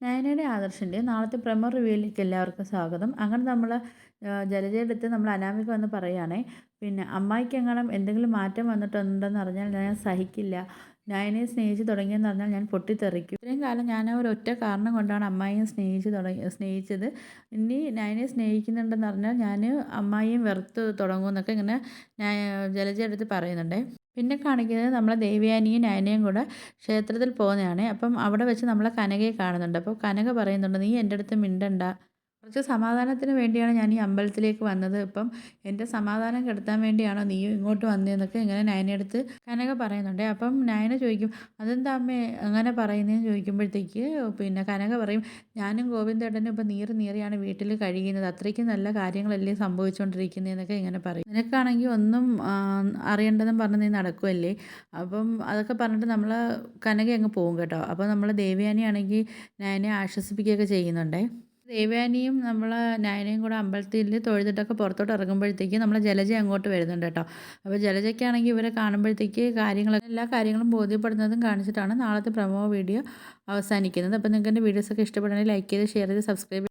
നയനയുടെ ആദർശിൻ്റെ നാളത്തെ പ്രമോ റിവ്യൂയിലേക്ക് എല്ലാവർക്കും സ്വാഗതം. അങ്ങനെ നമ്മൾ ജലജയുടെ അടുത്ത് നമ്മൾ അനാമിക വന്ന് പറയുകയാണേ, പിന്നെ അമ്മായിക്കെങ്ങാനും എന്തെങ്കിലും മാറ്റം വന്നിട്ടുണ്ടെന്ന് അറിഞ്ഞാൽ ഞാൻ സഹിക്കില്ല, നയനയെ സ്നേഹിച്ച് തുടങ്ങിയെന്ന് പറഞ്ഞാൽ ഞാൻ പൊട്ടിത്തെറിക്കും. ഇത്രയും കാലം ഞാൻ ആ ഒരൊറ്റ കാരണം കൊണ്ടാണ് അമ്മായിയെ സ്നേഹിച്ചത്. ഇനി നയനയെ സ്നേഹിക്കുന്നുണ്ടെന്ന് പറഞ്ഞാൽ ഞാൻ അമ്മായിയും വെറുത്ത് തുടങ്ങുമെന്നൊക്കെ ഇങ്ങനെ ജലജയുടെ അടുത്ത് പറയുന്നുണ്ടേ. പിന്നെ കാണിക്കുന്നത് നമ്മളെ ദേവയാനിയും നയനയും കൂടെ ക്ഷേത്രത്തിൽ പോകുന്നതാണ്. അപ്പം അവിടെ വെച്ച് നമ്മളെ കനകയെ കാണുന്നുണ്ട്. അപ്പോൾ കനക പറയുന്നുണ്ട്, നീ എൻ്റെ അടുത്ത് മിണ്ടണ്ട, കുറച്ച് സമാധാനത്തിന് വേണ്ടിയാണ് ഞാൻ ഈ അമ്പലത്തിലേക്ക് വന്നത്. ഇപ്പം എൻ്റെ സമാധാനം കെടുത്താൻ വേണ്ടിയാണോ നീ ഇങ്ങോട്ട് വന്നതെന്നൊക്കെ ഇങ്ങനെ നയനടുത്ത് കനക പറയുന്നുണ്ട്. അപ്പം നയന ചോദിക്കും, അതെന്താ അമ്മേ അങ്ങനെ പറയുന്നതെന്ന് ചോദിക്കുമ്പോഴത്തേക്ക് പിന്നെ കനക പറയും, ഞാനും ഗോവിന്ദേട്ടനും ഇപ്പം നീറിയാണ് വീട്ടിൽ കഴിയുന്നത്, അത്രയ്ക്കും നല്ല കാര്യങ്ങളല്ലേ സംഭവിച്ചുകൊണ്ടിരിക്കുന്നതെന്നൊക്കെ ഇങ്ങനെ പറയും. നിനക്കാണെങ്കിൽ ഒന്നും അറിയണ്ടെന്നും പറഞ്ഞ് നീ നടക്കുമല്ലേ. അപ്പം അതൊക്കെ പറഞ്ഞിട്ട് നമ്മൾ കനക അങ്ങ് പോകും കേട്ടോ. അപ്പോൾ നമ്മൾ ദേവയാനിയാണെങ്കിൽ നയനെ ആശ്വസിപ്പിക്കുകയൊക്കെ ചെയ്യുന്നുണ്ടേ. ദേവയാനിയും നമ്മൾ നയനയും കൂടെ അമ്പലത്തിൽ തൊഴുതിട്ടൊക്കെ പുറത്തോട്ട് ഇറങ്ങുമ്പോഴത്തേക്ക് നമ്മളെ ജലജ അങ്ങോട്ട് വരുന്നുണ്ട് കേട്ടോ. അപ്പോൾ ജലജയ്ക്കാണെങ്കിൽ ഇവരെ കാണുമ്പോഴത്തേക്ക് എല്ലാ കാര്യങ്ങളും ബോധ്യപ്പെടുന്നതും കാണിച്ചിട്ടാണ് നാളത്തെ പ്രൊമോ വീഡിയോ അവസാനിക്കുന്നത്. അപ്പോൾ നിങ്ങൾക്ക് എൻ്റെ വീഡിയോസൊക്കെ ഇഷ്ടപ്പെടുകയാണെങ്കിൽ ലൈക്ക് ചെയ്ത് ഷെയർ ചെയ്ത് സബ്സ്ക്രൈബ്